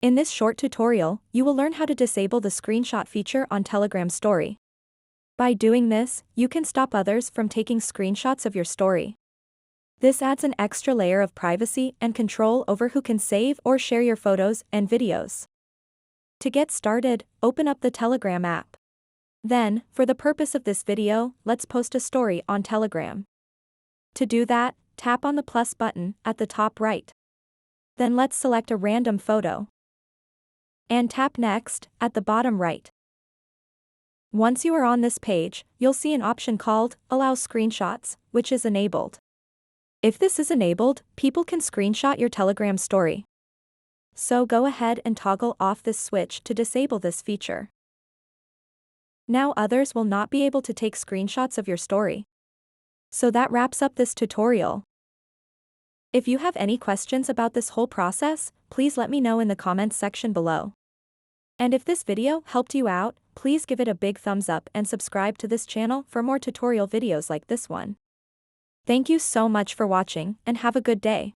In this short tutorial, you will learn how to disable the screenshot feature on Telegram Story. By doing this, you can stop others from taking screenshots of your story. This adds an extra layer of privacy and control over who can save or share your photos and videos. To get started, open up the Telegram app. Then, for the purpose of this video, let's post a story on Telegram. To do that, tap on the plus button at the top right. Then let's select a random photo. And tap Next at the bottom right. Once you are on this page, you'll see an option called Allow Screenshots, which is enabled. If this is enabled, people can screenshot your Telegram story. So go ahead and toggle off this switch to disable this feature. Now others will not be able to take screenshots of your story. So that wraps up this tutorial. If you have any questions about this whole process, please let me know in the comments section below. And if this video helped you out, please give it a big thumbs up and subscribe to this channel for more tutorial videos like this one. Thank you so much for watching and have a good day.